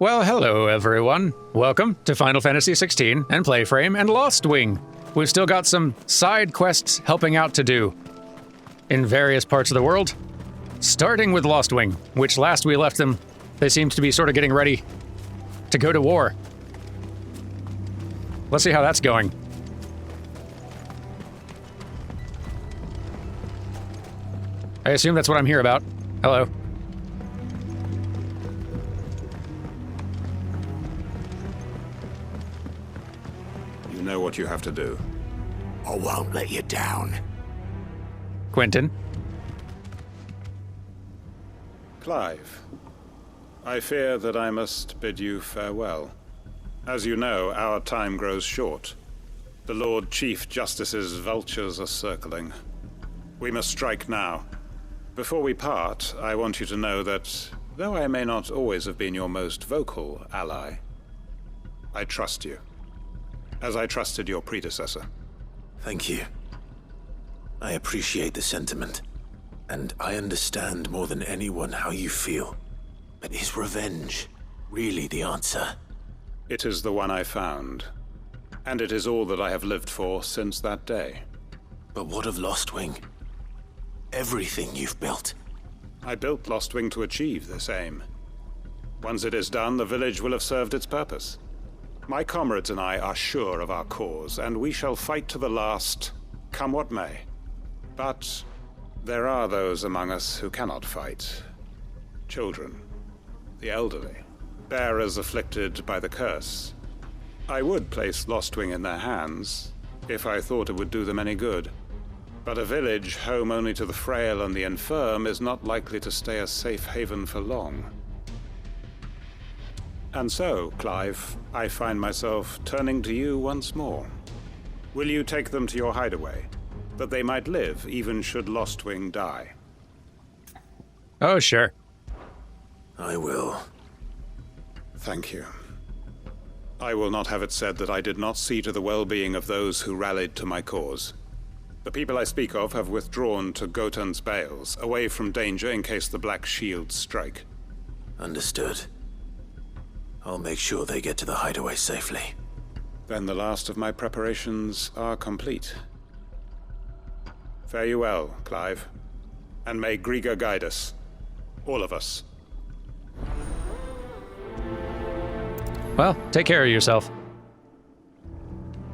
Well, hello everyone. Welcome to Final Fantasy XVI and PlayFrame and Lost Wing. We've still got some side quests helping out to do in various parts of the world, starting with Lost Wing, which last we left them, they seemed to be sort of getting ready to go to war. Let's see how that's going. I assume that's what I'm here about. Hello. You know what you have to do. I won't let you down. Quentin. Clive, I fear that I must bid you farewell. As you know, our time grows short. The Lord Chief Justice's vultures are circling. We must strike now. Before we part, I want you to know that, though I may not always have been your most vocal ally, I trust you, as I trusted your predecessor. Thank you. I appreciate the sentiment, and I understand more than anyone how you feel. But is revenge really the answer? It is the one I found, and it is all that I have lived for since that day. But what of Lost Wing? Everything you've built. I built Lost Wing to achieve this aim. Once it is done, the village will have served its purpose. My comrades and I are sure of our cause, and we shall fight to the last, come what may. But there are those among us who cannot fight. Children, the elderly, bearers afflicted by the curse. I would place Lost Wing in their hands, if I thought it would do them any good. But a village home only to the frail and the infirm is not likely to stay a safe haven for long. And so, Clive, I find myself turning to you once more. Will you take them to your hideaway, that they might live even should Lost Wing die? Oh, sure. I will. Thank you. I will not have it said that I did not see to the well-being of those who rallied to my cause. The people I speak of have withdrawn to Gotan's Bales, away from danger in case the Black Shields strike. Understood. I'll make sure they get to the hideaway safely. Then the last of my preparations are complete. Fare you well, Clive. And may Griga guide us. All of us. Well, take care of yourself.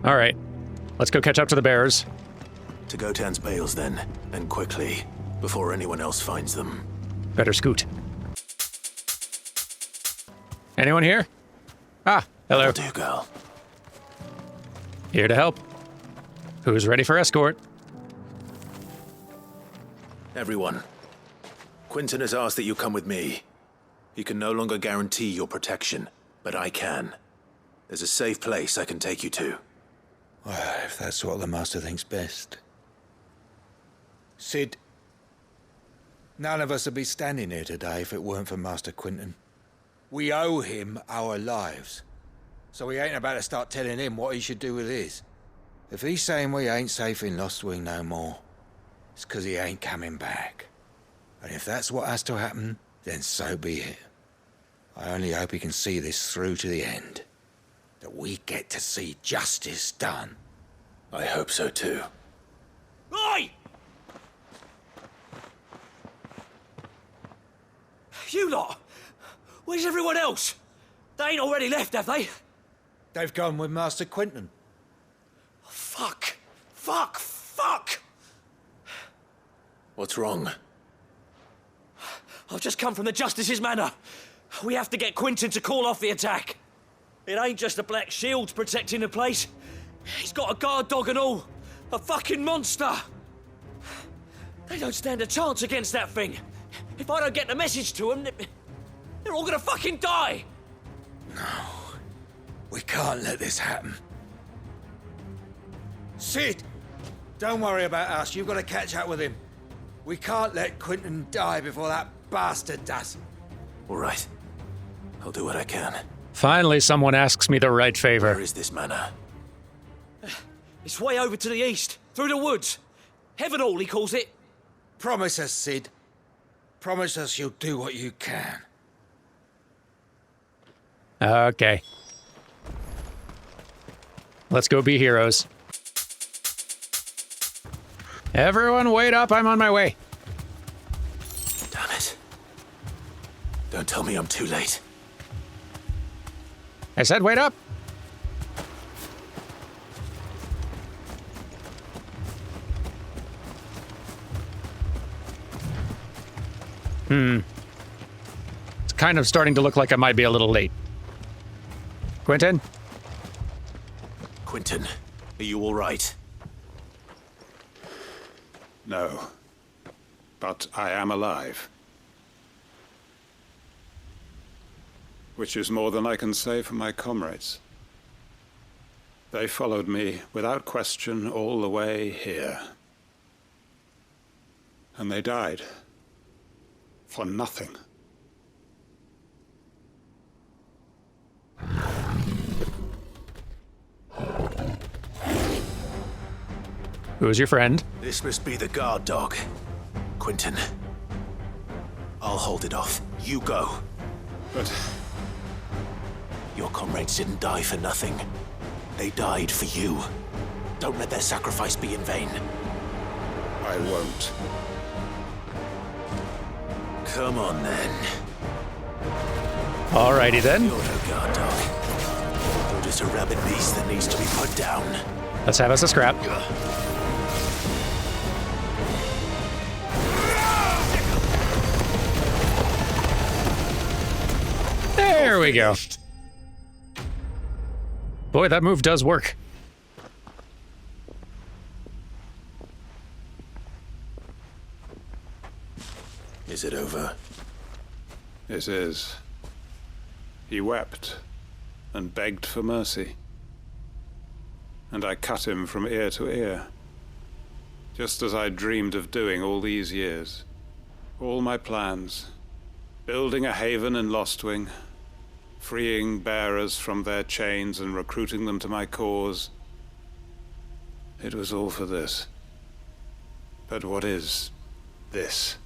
All right, let's go catch up to the bearers. To Gotan's Bales then, and quickly, before anyone else finds them. Better scoot. Anyone here? Ah, hello. That'll do, girl. Here to help. Who's ready for escort? Everyone. Quentin has asked that you come with me. He can no longer guarantee your protection, but I can. There's a safe place I can take you to. Well, if that's what the Master thinks best. Sid, none of us would be standing here today if it weren't for Master Quentin. We owe him our lives. So we ain't about to start telling him what he should do with his. If he's saying we ain't safe in Lost Wing no more, it's 'cause he ain't coming back. And if that's what has to happen, then so be it. I only hope he can see this through to the end. That we get to see justice done. I hope so too. Oi! You lot! Where's everyone else? They ain't already left, have they? They've gone with Master Quentin. Fuck! Fuck! Fuck! What's wrong? I've just come from the Justice's manor. We have to get Quentin to call off the attack. It ain't just the Black Shields protecting the place. He's got a guard dog and all. A fucking monster. They don't stand a chance against that thing. If I don't get the message to them, they're all gonna fucking die. No. We can't let this happen. Sid! Don't worry about us. You've got to catch up with him. We can't let Quentin die before that bastard does. All right. I'll do what I can. Finally, someone asks me the right favor. Where is this manor? It's way over to the east, through the woods. Heaven Hall, he calls it. Promise us, Sid. Promise us you'll do what you can. Okay. Let's go be heroes. Everyone wait up, I'm on my way. Damn it. Don't tell me I'm too late. I said wait up. It's kind of starting to look like I might be a little late. Quentin? Quentin, are you all right? No. But I am alive. Which is more than I can say for my comrades. They followed me without question all the way here. And they died. For nothing. Who's your friend? This must be the guard dog. Quentin. I'll hold it off. You go. But Your comrades didn't die for nothing. They died for you. Don't let their sacrifice be in vain. I won't. Come on, then. Alrighty then. You're no guard dog. You're just a rabid beast that needs to be put down. Let's have us a scrap. There we go. Boy, that move does work. Is it over? It is. He wept and begged for mercy. And I cut him from ear to ear. Just as I dreamed of doing all these years. All my plans. Building a haven in Lostwing. Freeing bearers from their chains and recruiting them to my cause. It was all for this. But what is this?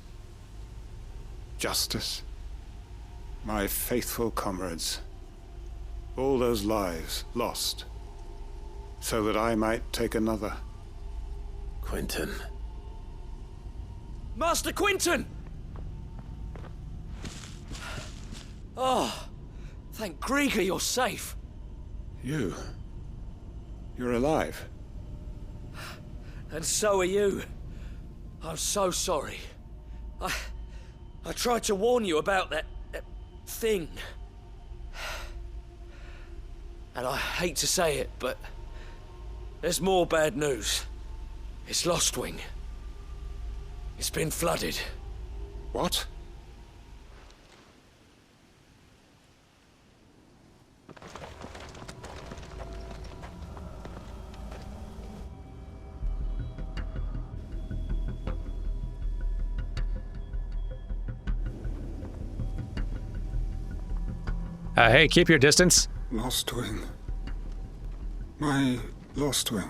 Justice? My faithful comrades. All those lives lost. So that I might take another. Quentin. Master Quentin! Oh, thank Grieger you're safe. You're alive. And so are you. I'm so sorry. I tried to warn you about that thing. And I hate to say it, but there's more bad news. It's Lostwing. It's been flooded. What? Hey, keep your distance. Lostwing. My Lostwing.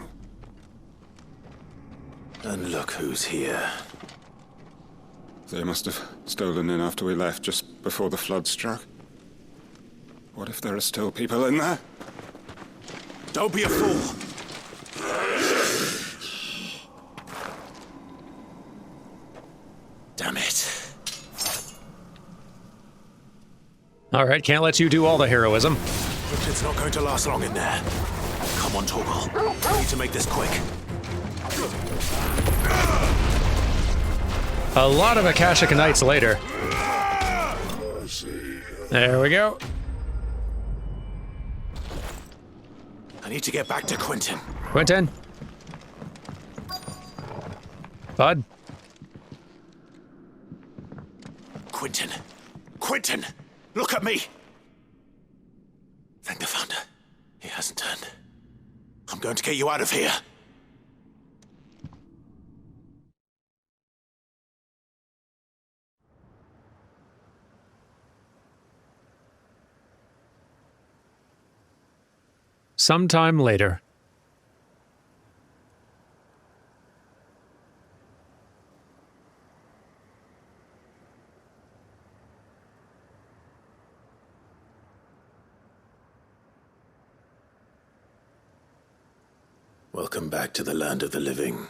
And look who's here. They must have stolen in after we left, just before the flood struck. What if there are still people in there? Don't be a fool! Damn it. All right, can't let you do all the heroism. It's not going to last long in there. Come on, Torgal. We need to make this quick. A lot of Akashic Knights later. There we go. I need to get back to Quentin. Quentin? Bud? Quentin! Quentin! Look at me! Thank the Founder. He hasn't turned. I'm going to get you out of here. Sometime later. Welcome back to the land of the living.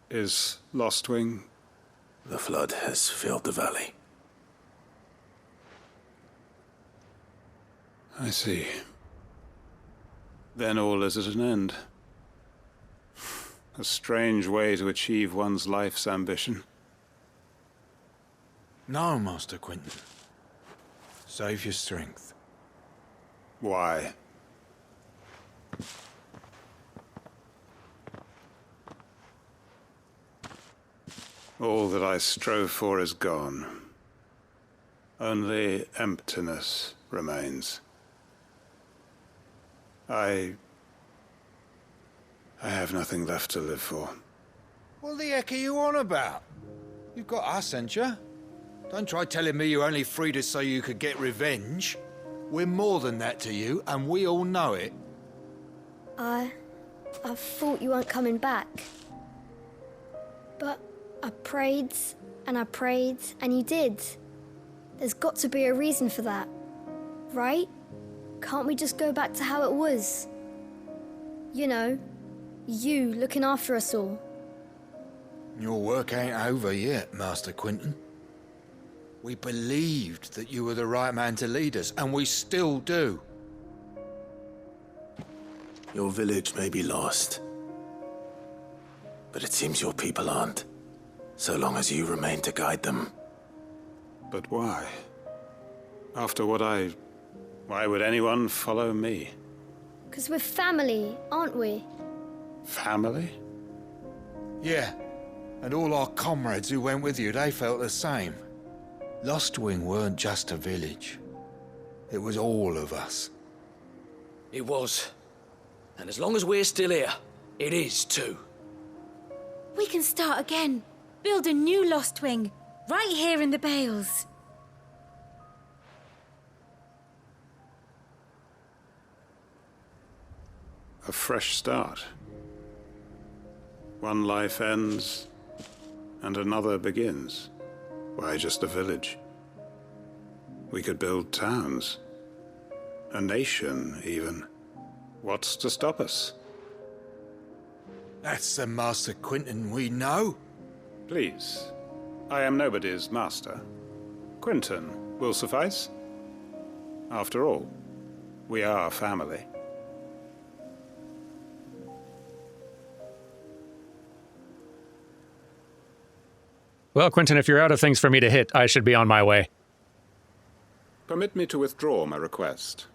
Is Lostwing? The flood has filled the valley. I see. Then all is at an end. A strange way to achieve one's life's ambition. No, Master Quentin. Save your strength. Why? All that I strove for is gone. Only emptiness remains. I have nothing left to live for. What the heck are you on about? You've got us, ain't you? Don't try telling me you only freed us so you could get revenge. We're more than that to you, and we all know it. I thought you weren't coming back. But I prayed, and you did. There's got to be a reason for that, right? Can't we just go back to how it was? You know, you looking after us all. Your work ain't over yet, Master Quentin. We believed that you were the right man to lead us, and we still do. Your village may be lost, but it seems your people aren't, so long as you remain to guide them. But why? After what why would anyone follow me? 'Cause we're family, aren't we? Family? Yeah, and all our comrades who went with you, they felt the same. Lostwing weren't just a village. It was all of us. It was. And as long as we're still here, it is too. We can start again. Build a new Lostwing, right here in the Bales. A fresh start. One life ends, and another begins. Why just a village? We could build towns. A nation, even. What's to stop us? That's the Master Quentin we know. Please. I am nobody's master. Quentin will suffice. After all, we are family. Well, Quentin, if you're out of things for me to hit, I should be on my way. Permit me to withdraw my request.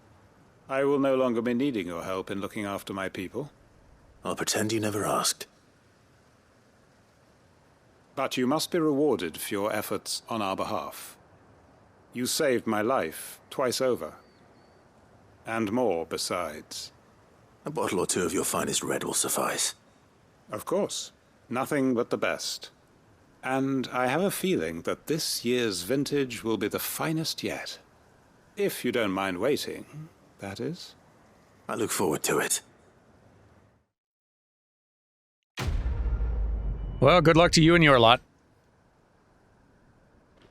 I will no longer be needing your help in looking after my people. I'll pretend you never asked. But you must be rewarded for your efforts on our behalf. You saved my life twice over. And more besides. A bottle or two of your finest red will suffice. Of course. Nothing but the best. And I have a feeling that this year's vintage will be the finest yet. If you don't mind waiting, that is. I look forward to it. Well, good luck to you and your lot.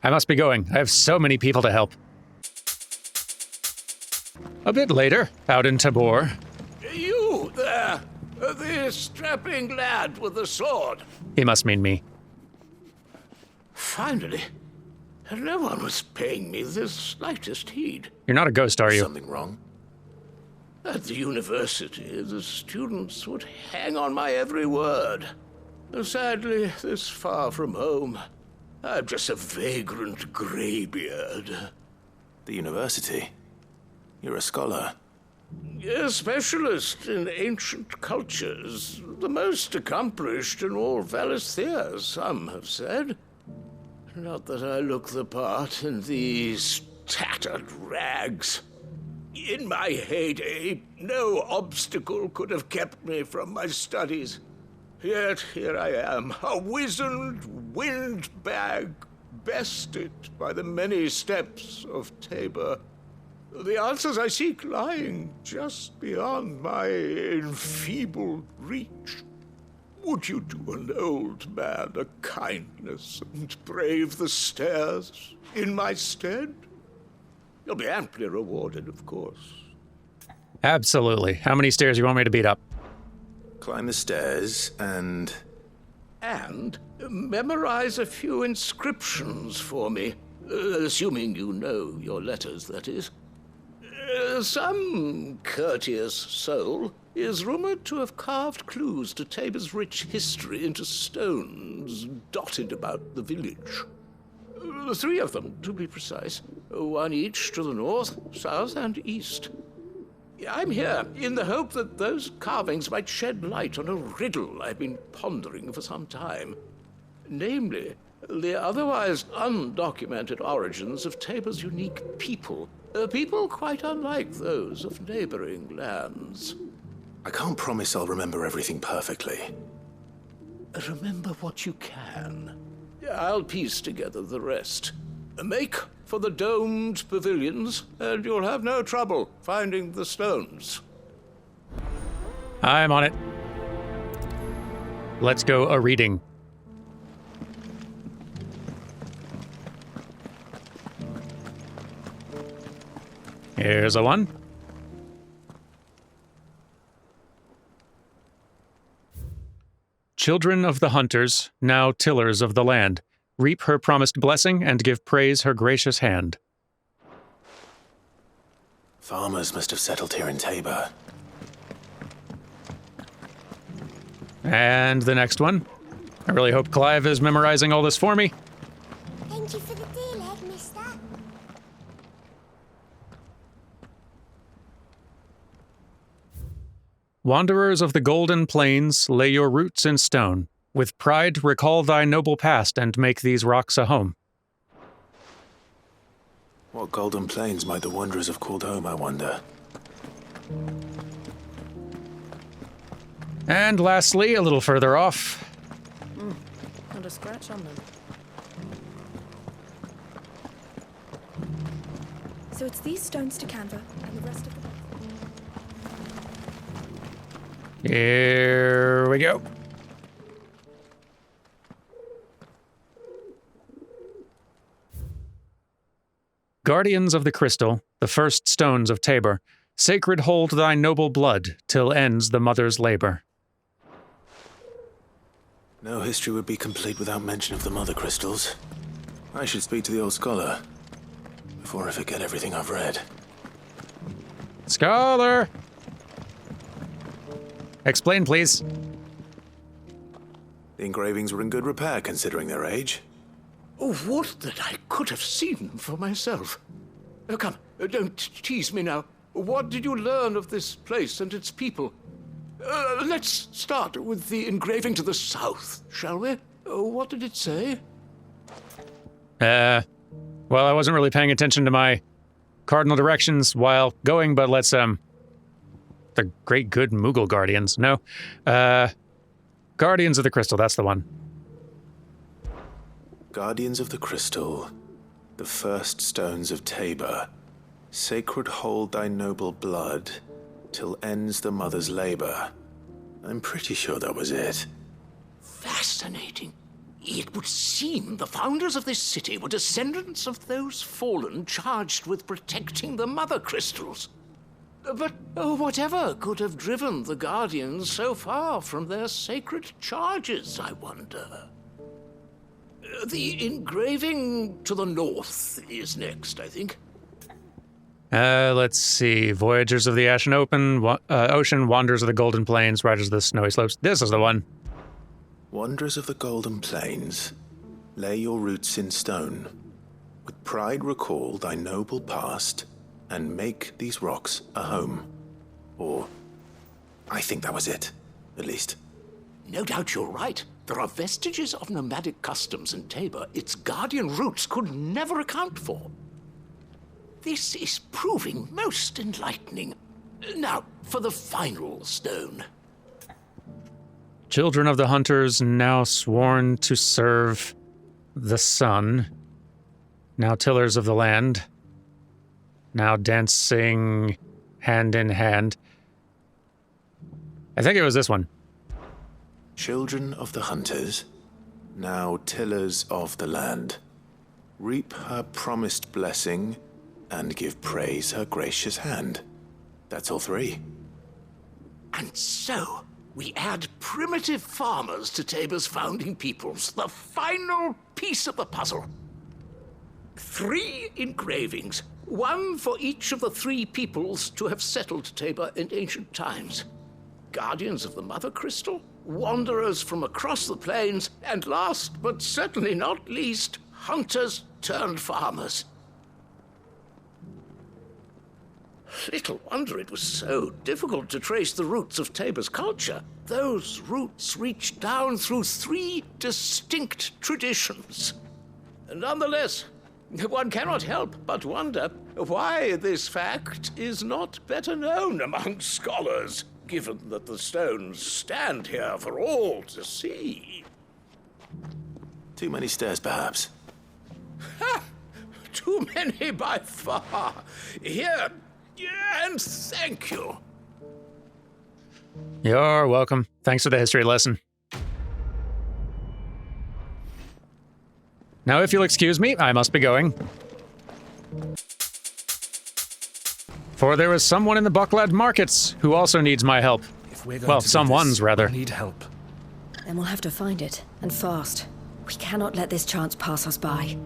I must be going. I have so many people to help. A bit later, out in Tabor. You there! The strapping lad with the sword. He must mean me. Finally. No one was paying me the slightest heed. You're not a ghost, are you? Something wrong? At the university, the students would hang on my every word. Sadly, this far from home, I'm just a vagrant greybeard. The university? You're a scholar. A specialist in ancient cultures. The most accomplished in all Valisthea, some have said. Not that I look the part in these tattered rags. In my heyday, no obstacle could have kept me from my studies. Yet here I am, a wizened windbag, bested by the many steps of Tabor. The answers I seek lying just beyond my enfeebled reach. Would you do an old man a kindness and brave the stairs in my stead? You'll be amply rewarded, of course. Absolutely. How many stairs do you want me to beat up? Climb the stairs and... And memorize a few inscriptions for me. Assuming you know your letters, that is. Some courteous soul is rumored to have carved clues to Tabor's rich history into stones dotted about the village. 3 of them, to be precise. 1 each to the north, south, and east. I'm here in the hope that those carvings might shed light on a riddle I've been pondering for some time. Namely, the otherwise undocumented origins of Tabor's unique people. People quite unlike those of neighboring lands. I can't promise I'll remember everything perfectly. Remember what you can. I'll piece together the rest. Make for the domed pavilions, and you'll have no trouble finding the stones. I'm on it. Let's go a-reading. Here's a 1. Children of the hunters, now tillers of the land, reap her promised blessing and give praise her gracious hand. Farmers must have settled here in Tabor. And the next one. I really hope Clive is memorizing all this for me. Thank you for the deal, Mister. Wanderers of the golden plains, lay your roots in stone. With pride recall thy noble past and make these rocks a home. What golden plains might the wanderers have called home, I wonder? And lastly, a little further off. Not a scratch on them. So it's these stones to Canva and the rest of the... Here we go. Guardians of the crystal, the first stones of Tabor, sacred hold thy noble blood till ends the mother's labor. No history would be complete without mention of the mother crystals. I should speak to the old scholar before I forget everything I've read. Scholar! Explain, please. The engravings were in good repair considering their age. Oh, would that I could have seen them for myself. Come, don't tease me now. What did you learn of this place and its people? Let's start with the engraving to the south, shall we? What did it say? Well, I wasn't really paying attention to my cardinal directions while going, but let's, the great good Moogle Guardians. No. Guardians of the Crystal, that's the one. Guardians of the Crystal, the first stones of Tabor, sacred hold thy noble blood, till ends the mother's labor. I'm pretty sure that was it. Fascinating. It would seem the founders of this city were descendants of those fallen charged with protecting the mother crystals. But whatever could have driven the Guardians so far from their sacred charges, I wonder? The engraving to the north is next, I think. Let's see. Voyagers of the Ashen Ocean, Wanderers of the Golden Plains, Riders of the Snowy Slopes. This is the one. Wanderers of the Golden Plains, lay your roots in stone. With pride recall thy noble past, and make these rocks a home. Or, I think that was it, at least. No doubt you're right. There are vestiges of nomadic customs in Tabor its guardian roots could never account for. This is proving most enlightening. Now, for the final stone. Children of the hunters, now sworn to serve the sun, now tillers of the land, now dancing hand in hand. I think it was this one. Children of the hunters, now tillers of the land, reap her promised blessing and give praise her gracious hand. That's all 3. And so, We add primitive farmers to Tabor's founding peoples, the final piece of the puzzle. 3 engravings, 1 for each of the 3 peoples to have settled Tabor in ancient times. Guardians of the Mother Crystal, wanderers from across the plains, and last but certainly not least, hunters turned farmers. Little wonder it was so difficult to trace the roots of Tabor's culture. Those roots reach down through 3 distinct traditions. Nonetheless, one cannot help but wonder why this fact is not better known among scholars, given that the stones stand here for all to see. Too many stairs, perhaps. Ha! Too many by far. Here, and thank you. You're welcome. Thanks for the history lesson. Now, if you'll excuse me, I must be going. For there is someone in the Buckland markets who also needs my help. Well, someone's rather. Need help. Then we'll have to find it, and fast. We cannot let this chance pass us by.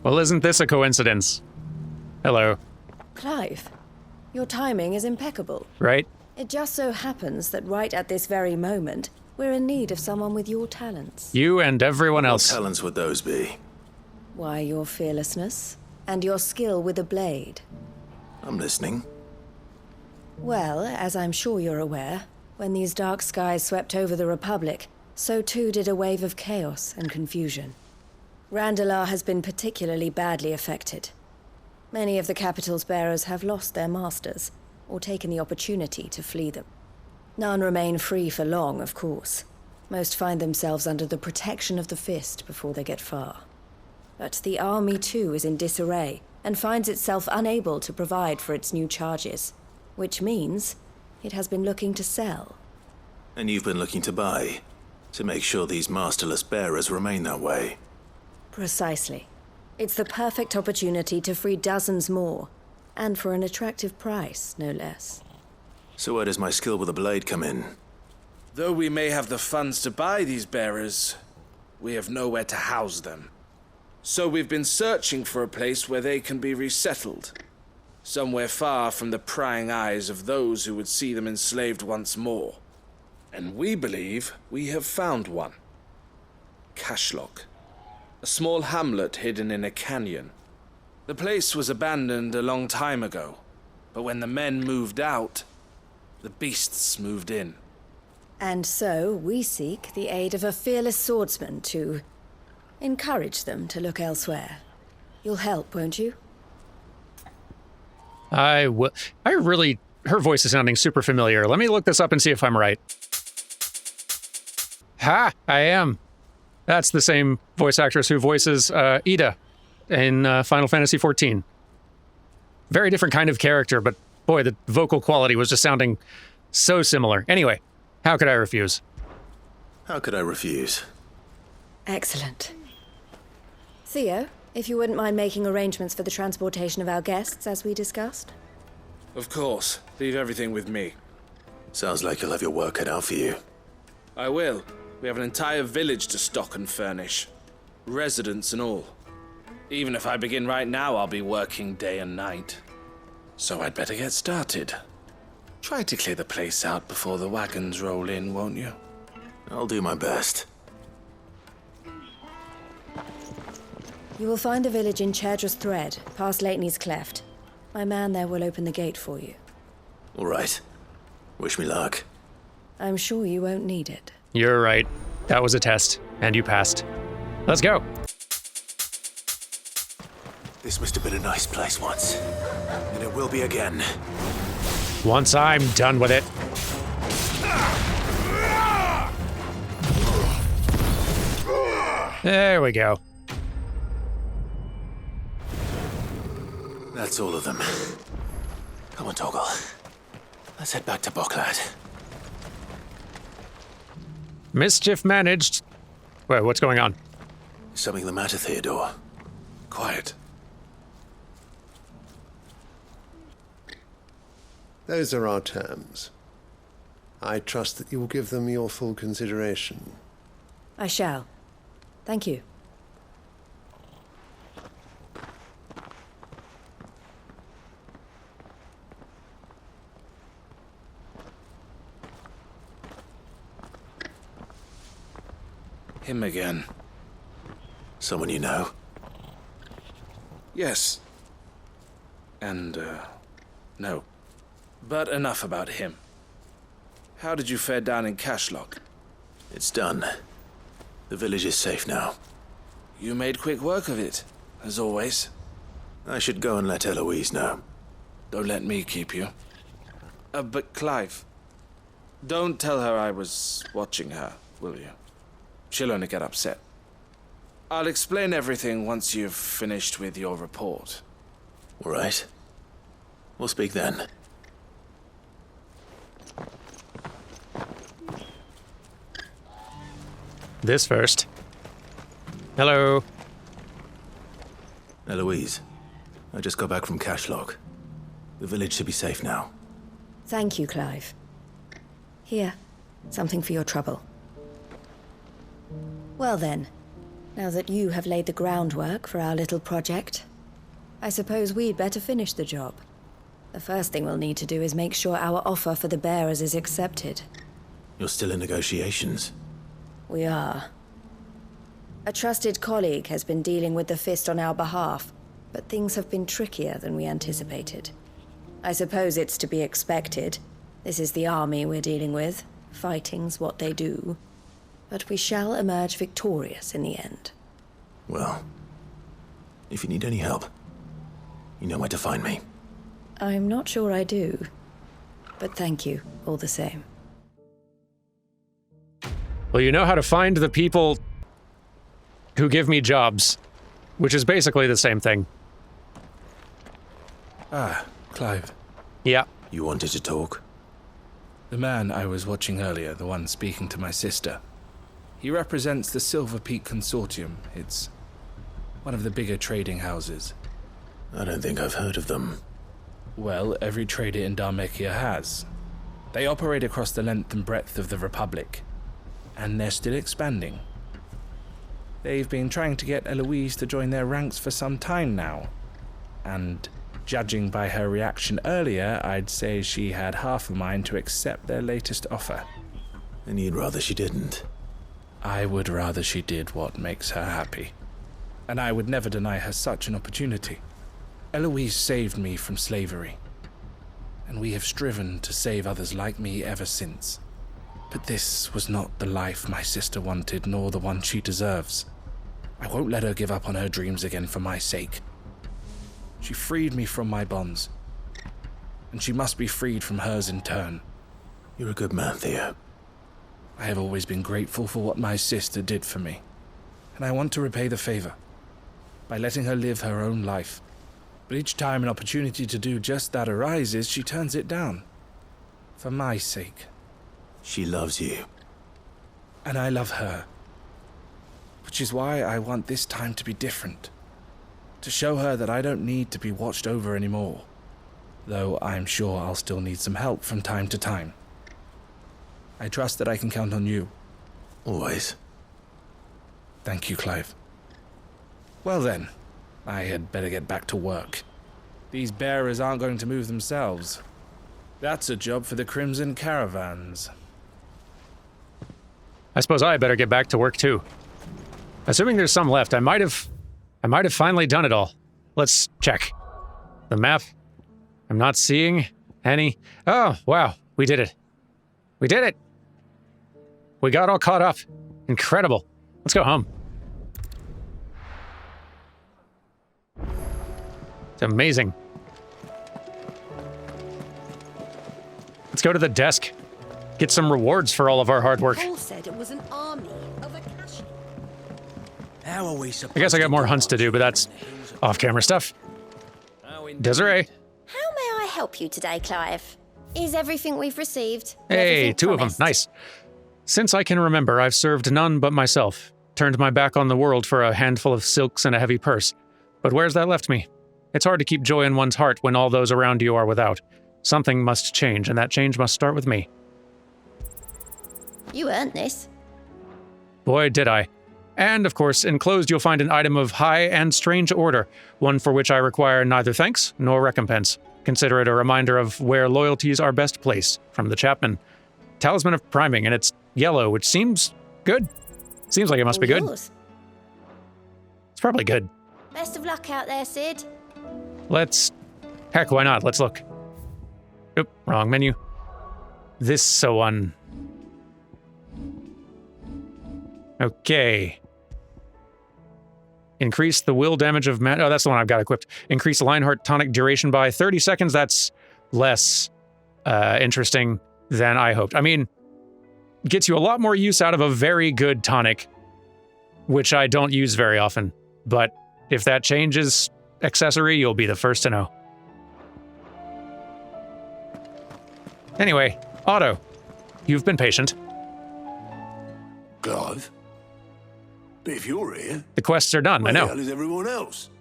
Well, isn't this a coincidence? Hello. Clive, your timing is impeccable. Right? It just so happens that right at this very moment, we're in need of someone with your talents. You and everyone else. What talents would those be? Why, your fearlessness, and your skill with a blade. I'm listening. Well, as I'm sure you're aware, when these dark skies swept over the Republic, so too did a wave of chaos and confusion. Randalar has been particularly badly affected. Many of the capital's bearers have lost their masters, or taken the opportunity to flee them. None remain free for long, of course. Most find themselves under the protection of the Fist before they get far. But the army too is in disarray, and finds itself unable to provide for its new charges, which means it has been looking to sell. And you've been looking to buy, to make sure these masterless bearers remain that way. Precisely. It's the perfect opportunity to free dozens more, and for an attractive price, no less. So where does my skill with a blade come in? Though we may have the funds to buy these bearers, we have nowhere to house them. So we've been searching for a place where they can be resettled. Somewhere far from the prying eyes of those who would see them enslaved once more. And we believe we have found one. Cashlock. A small hamlet hidden in a canyon. The place was abandoned a long time ago, but when the men moved out, the beasts moved in. And so we seek the aid of a fearless swordsman to encourage them to look elsewhere. You'll help, won't you? I will. Her voice is sounding super familiar. Let me look this up and see if I'm right. Ha! I am. That's the same voice actress who voices Ida in Final Fantasy XIV. Very different kind of character, but boy, the vocal quality was just sounding so similar. Anyway, how could I refuse? How could I refuse? Excellent. Theo, if you wouldn't mind making arrangements for the transportation of our guests, as we discussed. Of course. Leave everything with me. Sounds like you'll have your work cut out for you. I will. We have an entire village to stock and furnish. Residents and all. Even if I begin right now, I'll be working day and night. So I'd better get started. Try to clear the place out before the wagons roll in, won't you? I'll do my best. You will find the village in Chairdress Thread, past Lateney's Cleft. My man there will open the gate for you. All right. Wish me luck. I'm sure you won't need it. You're right. That was a test, and you passed. Let's go. This must have been a nice place once, and it will be again. Once I'm done with it. There we go. That's all of them. Come on, Toggle. Let's head back to Buckland. Mischief managed. Wait, what's going on? Is something the matter, Theodore? Quiet. Those are our terms. I trust that you will give them your full consideration. I shall. Thank you. Him again. Someone you know? Yes. And, no. But enough about him. How did you fare down in Cashlock? It's done. The village is safe now. You made quick work of it, as always. I should go and let Eloise know. Don't let me keep you. But Clive, don't tell her I was watching her, will you? She'll only get upset. I'll explain everything once you've finished with your report. All right. We'll speak then. This first. Hello. Eloise, I just got back from Cashlock. The village should be safe now. Thank you, Clive. Here, something for your trouble. Well then, now that you have laid the groundwork for our little project, I suppose we'd better finish the job. The first thing we'll need to do is make sure our offer for the bearers is accepted. You're still in negotiations? We are. A trusted colleague has been dealing with the Fist on our behalf, but things have been trickier than we anticipated. I suppose it's to be expected. This is the army we're dealing with. Fighting's what they do. But we shall emerge victorious in the end. Well, if you need any help, you know where to find me. I'm not sure I do. But thank you, all the same. Well, you know how to find the people who give me jobs, which is basically the same thing. Ah, Clive. Yeah. You wanted to talk? The man I was watching earlier, the one speaking to my sister. He represents the Silver Peak Consortium. It's one of the bigger trading houses. I don't think I've heard of them. Well, every trader in Dharmekia has. They operate across the length and breadth of the Republic, and they're still expanding. They've been trying to get Eloise to join their ranks for some time now, and judging by her reaction earlier, I'd say she had half a mind to accept their latest offer. And you'd rather she didn't? I would rather she did what makes her happy. And I would never deny her such an opportunity. Eloise saved me from slavery, and we have striven to save others like me ever since. But this was not the life my sister wanted, nor the one she deserves. I won't let her give up on her dreams again for my sake. She freed me from my bonds, and she must be freed from hers in turn. You're a good man, Theo. I have always been grateful for what my sister did for me, and I want to repay the favor by letting her live her own life. But each time an opportunity to do just that arises, she turns it down. For my sake. She loves you. And I love her. Which is why I want this time to be different. To show her that I don't need to be watched over anymore. Though I'm sure I'll still need some help from time to time. I trust that I can count on you. Always. Thank you, Clive. Well then, I had better get back to work. These bearers aren't going to move themselves. That's a job for the Crimson Caravans. I suppose I better get back to work too. Assuming there's some left, I might have finally done it all. Let's check. The map. I'm not seeing any. Oh, wow. We did it. We did it. We got all caught up. Incredible. Let's go home. It's amazing. Let's go to the desk. Get some rewards for all of our hard work. Paul said it was an army of a cash. How are we supposed I guess I got more hunts to do, but that's off-camera stuff. Desiree. How may I help you today, Clive? Is everything we've received? Hey, everything 2 of them. promised? Nice. Since I can remember, I've served none but myself. Turned my back on the world for a handful of silks and a heavy purse. But where's that left me? It's hard to keep joy in one's heart when all those around you are without. Something must change, and that change must start with me. You earned this. Boy, did I. And, of course, enclosed you'll find an item of high and strange order, one for which I require neither thanks nor recompense. Consider it a reminder of where loyalties are best placed, from the Chapman. Talisman of Priming, and it's yellow, which seems good. Seems like it must be good. Yours. It's probably good. Best of luck out there, Sid. Heck, why not? Let's look. Oop, wrong menu. This one. Okay. Increase the will damage of oh, that's the one I've got equipped. Increase Lionheart tonic duration by 30 seconds. That's less interesting than I hoped. I mean, gets you a lot more use out of a very good tonic, which I don't use very often. But if that changes accessory, you'll be the first to know. Anyway, Otto, you've been patient. Clive? But if you're here... The quests are done, I know. Where the hell is everyone else?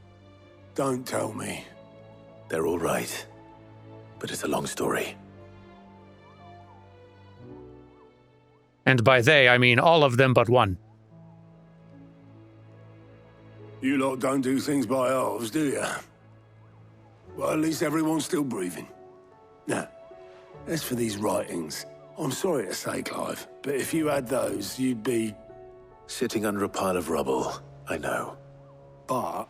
Don't tell me. They're all right. But it's a long story. And by they, I mean all of them but one. You lot don't do things by halves, do you? Well, at least everyone's still breathing. Now, as for these writings, I'm sorry to say, Clive, but if you had those, you'd be... Sitting under a pile of rubble, I know. But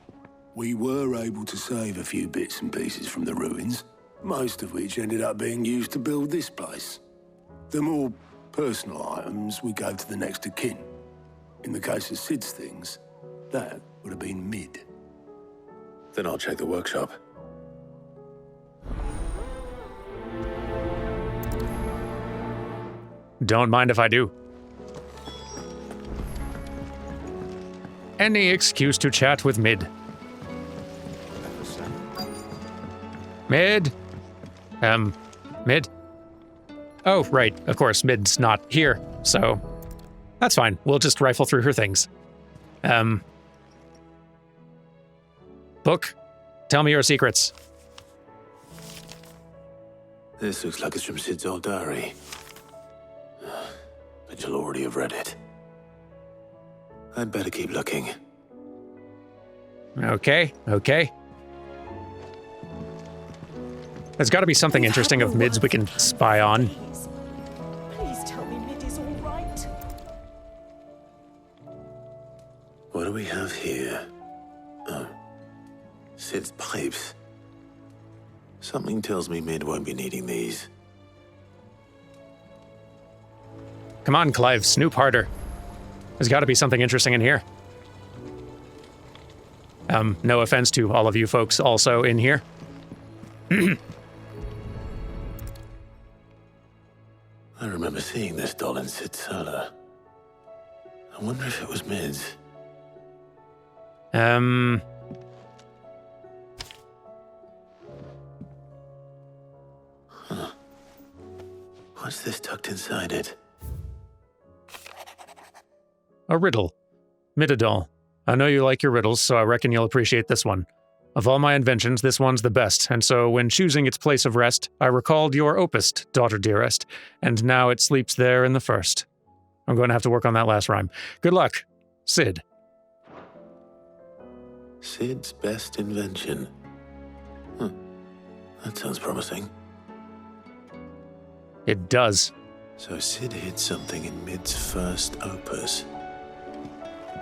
we were able to save a few bits and pieces from the ruins, most of which ended up being used to build this place. The more personal items we gave to the next of kin. In the case of Sid's things, that would have been mid. Then I'll check the workshop. Don't mind if I do. Any excuse to chat with Mid. Mid? Mid? Oh, right, of course, Mid's not here, so... That's fine, we'll just rifle through her things. Book, tell me your secrets. This looks like it's from Sid's old diary. But you'll already have read it. I'd better keep looking. Okay. There's got to be something interesting of Mid's we can spy on. Please tell me Mid is all right. What do we have here? Oh. Sid's pipes. Something tells me Mid won't be needing these. Come on, Clive, snoop harder. There's got to be something interesting in here. No offense to all of you folks also in here. I remember seeing this doll in Sid's cellar. I wonder if it was Mid's. Huh. What's this tucked inside it? A riddle. Midadol. I know you like your riddles, so I reckon you'll appreciate this one. Of all my inventions, this one's the best, and so when choosing its place of rest, I recalled your opust, daughter dearest, and now it sleeps there in the first. I'm going to have to work on that last rhyme. Good luck, Sid. Sid's best invention. That sounds promising. It does. So Sid hid something in Mid's first opus.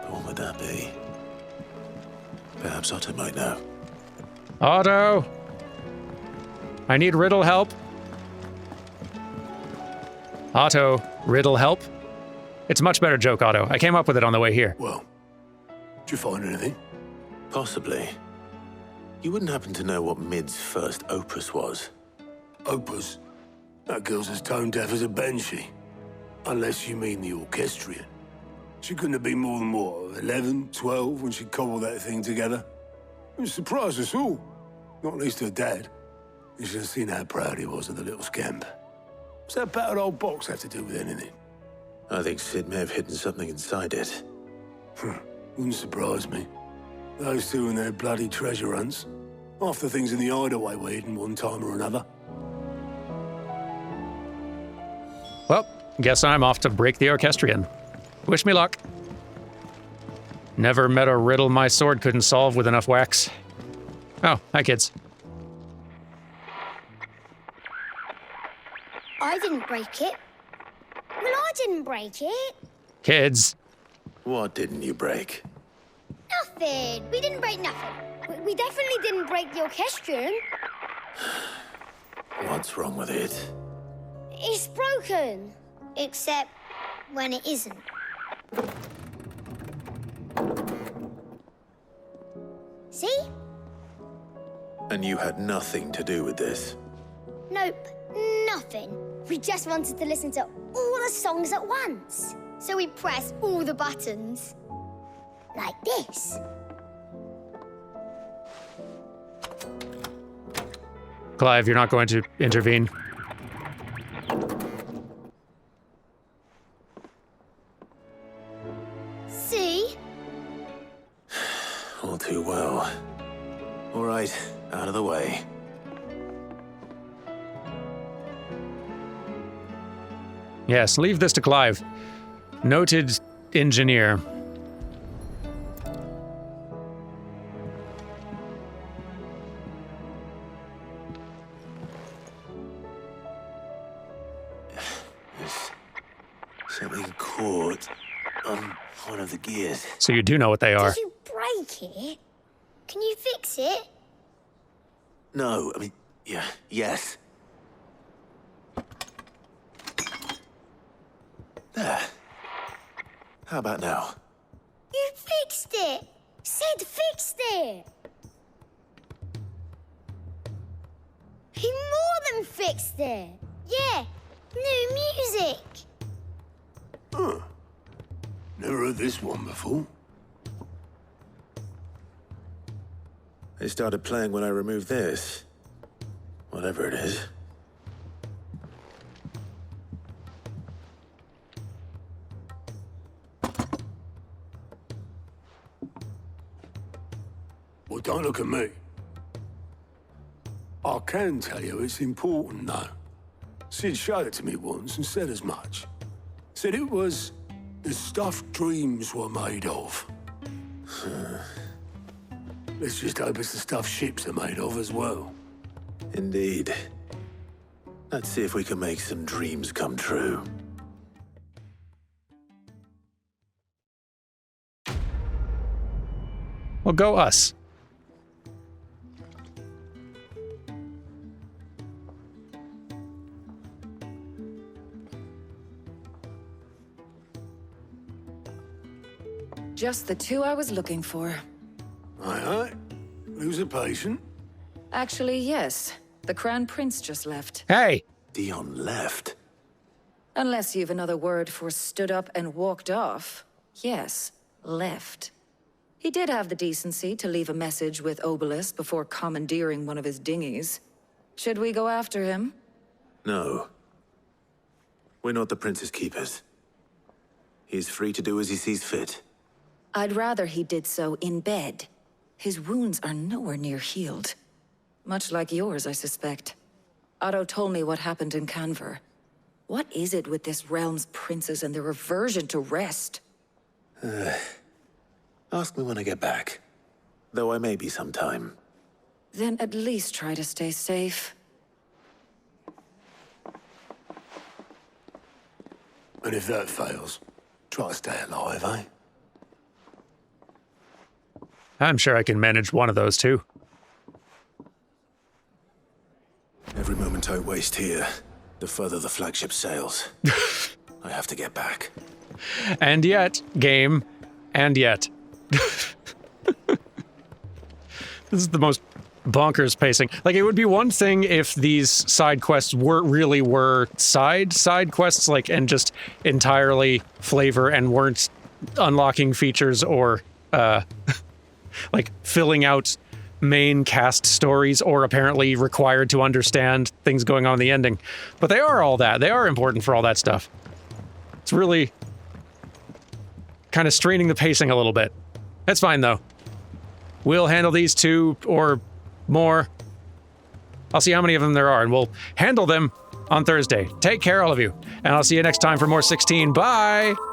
What would that be? Perhaps Otto might know. Otto! I need riddle help. Otto, riddle help? It's a much better joke, Otto. I came up with it on the way here. Well, did you find anything? Possibly. You wouldn't happen to know what Mid's first opus was? Opus? That girl's as tone-deaf as a banshee. Unless you mean the orchestrion. She couldn't have been more than, what, 11, 12 when she cobbled that thing together? It surprised us all. Not least her dad. You should have seen how proud he was of the little scamp. What's that battered old box have to do with anything? I think Sid may have hidden something inside it. Wouldn't surprise me. Those two and their bloody treasure hunts. Half the things in the hideaway were hidden one time or another. Well, guess I'm off to break the orchestrion. Wish me luck. Never met a riddle my sword couldn't solve with enough wax. Oh, hi kids. I didn't break it. Well, I didn't break it. Kids. What didn't you break? Nothing. We didn't break nothing. We definitely didn't break the orchestrion. What's wrong with it? It's broken. Except when it isn't. See? And you had nothing to do with this? Nope, nothing. We just wanted to listen to all the songs at once. So we pressed all the buttons. Like this. Clive, you're not going to intervene. See? All too well. All right, out of the way. Yes, leave this to Clive. Noted engineer. There's something caught on one of the gears. So you do know what they are. Did you break it? Can you fix it? No, I mean, yeah, yes. There. How about now? You fixed it! Sid fixed it! He more than fixed it! Yeah, new music! Huh. Never heard this one before. They started playing when I removed this. Whatever it is. Well, don't look at me. I can tell you it's important, though. Sid showed it to me once and said as much. Said it was the stuff dreams were made of. Let's just hope it's the stuff ships are made of as well. Indeed. Let's see if we can make some dreams come true. Well, go us. Just the two I was looking for. Aye. Who's a patient? Actually, yes. The Crown Prince just left. Hey! Dion left. Unless you've another word for stood up and walked off. Yes, left. He did have the decency to leave a message with Obelisk before commandeering one of his dinghies. Should we go after him? No. We're not the Prince's keepers. He's free to do as he sees fit. I'd rather he did so in bed. His wounds are nowhere near healed. Much like yours, I suspect. Otto told me what happened in Canver. What is it with this realm's princes and their aversion to rest? Ask me when I get back. Though I may be sometime. Then at least try to stay safe. And if that fails, try to stay alive, eh? I'm sure I can manage one of those two. Every moment I waste here, the further the flagship sails. I have to get back. And yet, game, and yet. This is the most bonkers pacing. Like, it would be one thing if these side quests were side quests, like, and just entirely flavor and weren't unlocking features or, like, filling out main cast stories or apparently required to understand things going on in the ending. But they are all that. They are important for all that stuff. It's really kind of straining the pacing a little bit. That's fine, though. We'll handle these two or more. I'll see how many of them there are, and we'll handle them on Thursday. Take care, all of you. And I'll see you next time for more 16. Bye!